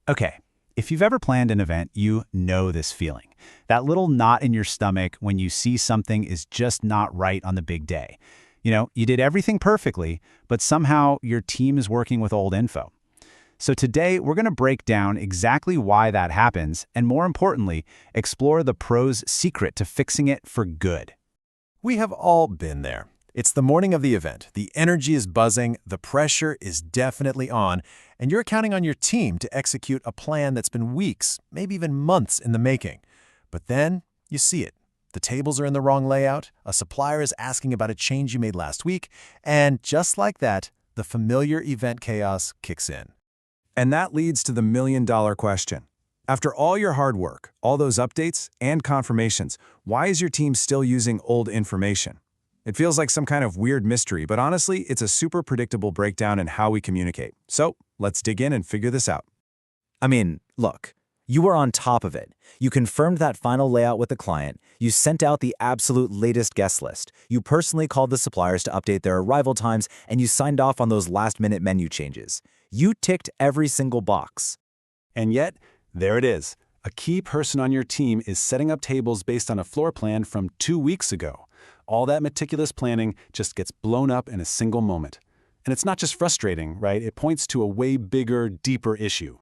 Okay, if you've ever planned an event, you know this feeling. That little knot in your stomach when you see something is just not right on the big day. You did everything perfectly, but somehow your team is working with old info. So today, we're going to break down exactly why that happens, and more importantly, explore the pros' secret to fixing it for good. We have all been there. It's the morning of the event. The energy is buzzing, the pressure is definitely on, and you're counting on your team to execute a plan that's been weeks, maybe even months in the making. But then you see it. The tables are in the wrong layout, a supplier is asking about a change you made last week, and just like that, the familiar event chaos kicks in. And that leads to the million-dollar question. After all your hard work, all those updates and confirmations, why is your team still using old information? It feels like some kind of weird mystery, but honestly, it's a super predictable breakdown in how we communicate. So, let's dig in and figure this out. Look, you were on top of it. You confirmed that final layout with the client, you sent out the absolute latest guest list, you personally called the suppliers to update their arrival times, and you signed off on those last-minute menu changes. You ticked every single box. And yet, there it is. A key person on your team is setting up tables based on a floor plan from 2 weeks ago. All that meticulous planning just gets blown up in a single moment. And it's not just frustrating, right? It points to a way bigger, deeper issue.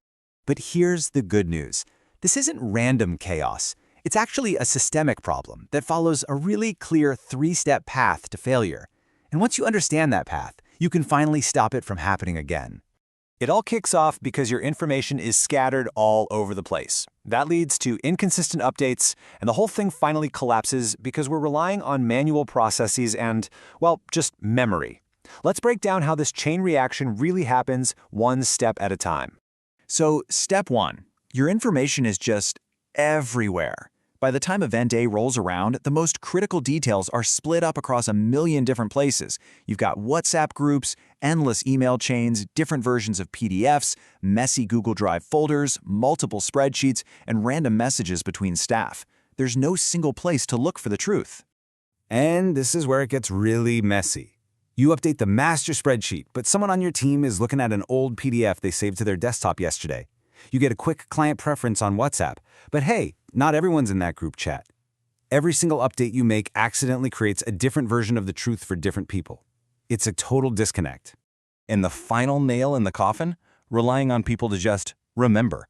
But here's the good news. This isn't random chaos. It's actually a systemic problem that follows a really clear 3-step path to failure. And once you understand that path, you can finally stop it from happening again. It all kicks off because your information is scattered all over the place. That leads to inconsistent updates, and the whole thing finally collapses because we're relying on manual processes and, well, just memory. Let's break down how this chain reaction really happens one step at a time. So, step 1. Your information is just everywhere. By the time event day rolls around, the most critical details are split up across a million different places. You've got WhatsApp groups, endless email chains, different versions of PDFs, messy Google Drive folders, multiple spreadsheets, and random messages between staff. There's no single place to look for the truth. And this is where it gets really messy. You update the master spreadsheet, but someone on your team is looking at an old PDF they saved to their desktop yesterday. You get a quick client preference on WhatsApp, but hey, not everyone's in that group chat. Every single update you make accidentally creates a different version of the truth for different people. It's a total disconnect. And the final nail in the coffin? Relying on people to just remember.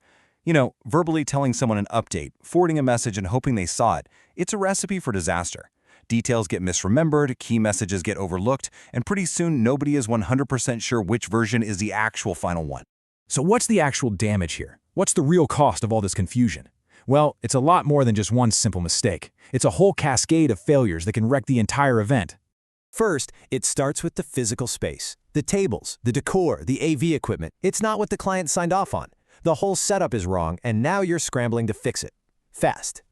Verbally telling someone an update, forwarding a message and hoping they saw it, it's a recipe for disaster. Details get misremembered, key messages get overlooked, and pretty soon nobody is 100% sure which version is the actual final one. So what's the actual damage here? What's the real cost of all this confusion? Well, it's a lot more than just one simple mistake. It's a whole cascade of failures that can wreck the entire event. First, it starts with the physical space. The tables, the decor, the AV equipment. It's not what the client signed off on. The whole setup is wrong, and now you're scrambling to fix it. Fast.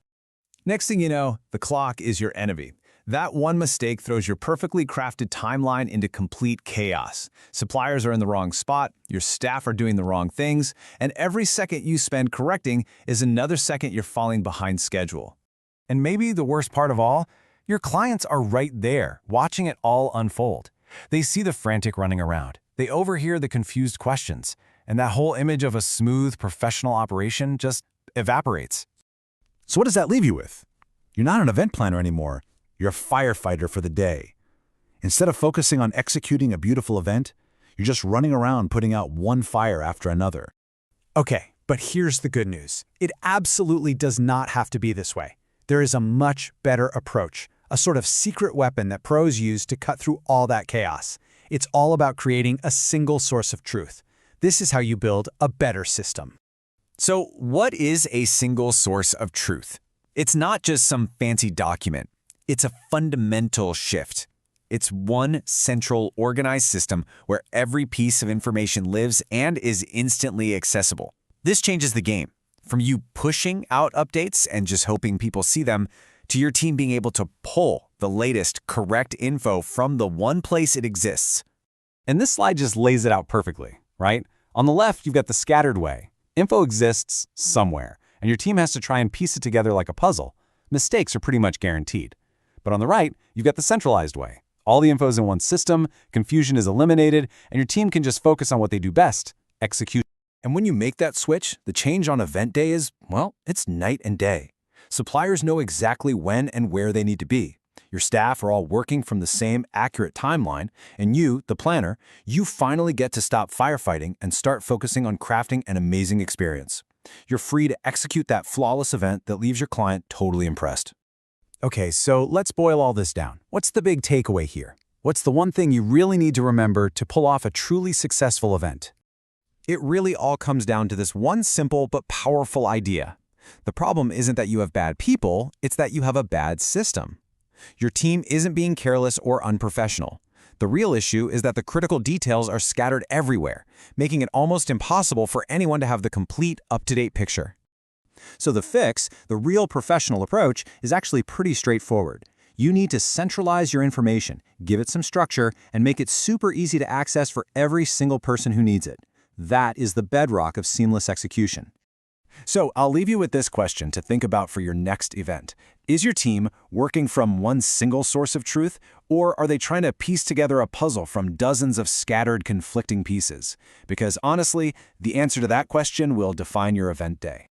Next thing you know, the clock is your enemy. That one mistake throws your perfectly crafted timeline into complete chaos. Suppliers are in the wrong spot, your staff are doing the wrong things, and every second you spend correcting is another second you're falling behind schedule. And maybe the worst part of all, your clients are right there, watching it all unfold. They see the frantic running around. They overhear the confused questions, and that whole image of a smooth, professional operation just evaporates. So what does that leave you with? You're not an event planner anymore. You're a firefighter for the day. Instead of focusing on executing a beautiful event, you're just running around putting out one fire after another. Okay, but here's the good news. It absolutely does not have to be this way. There is a much better approach, a sort of secret weapon that pros use to cut through all that chaos. It's all about creating a single source of truth. This is how you build a better system. So what is a single source of truth? It's not just some fancy document. It's a fundamental shift. It's one central organized system where every piece of information lives and is instantly accessible. This changes the game. From you pushing out updates and just hoping people see them, to your team being able to pull the latest correct info from the one place it exists. And this slide just lays it out perfectly, right? On the left, you've got the scattered way. Info exists somewhere, and your team has to try and piece it together like a puzzle. Mistakes are pretty much guaranteed. But on the right, you've got the centralized way. All the info is in one system, confusion is eliminated, and your team can just focus on what they do best, execute. And when you make that switch, the change on event day is, well, it's night and day. Suppliers know exactly when and where they need to be. Your staff are all working from the same accurate timeline, and you, the planner, you finally get to stop firefighting and start focusing on crafting an amazing experience. You're free to execute that flawless event that leaves your client totally impressed. Okay, so let's boil all this down. What's the big takeaway here? What's the one thing you really need to remember to pull off a truly successful event? It really all comes down to this one simple but powerful idea. The problem isn't that you have bad people, it's that you have a bad system. Your team isn't being careless or unprofessional. The real issue is that the critical details are scattered everywhere, making it almost impossible for anyone to have the complete, up-to-date picture. So the fix, the real professional approach, is actually pretty straightforward. You need to centralize your information, give it some structure, and make it super easy to access for every single person who needs it. That is the bedrock of seamless execution. So I'll leave you with this question to think about for your next event. Is your team working from one single source of truth, or are they trying to piece together a puzzle from dozens of scattered, conflicting pieces? Because honestly, the answer to that question will define your event day.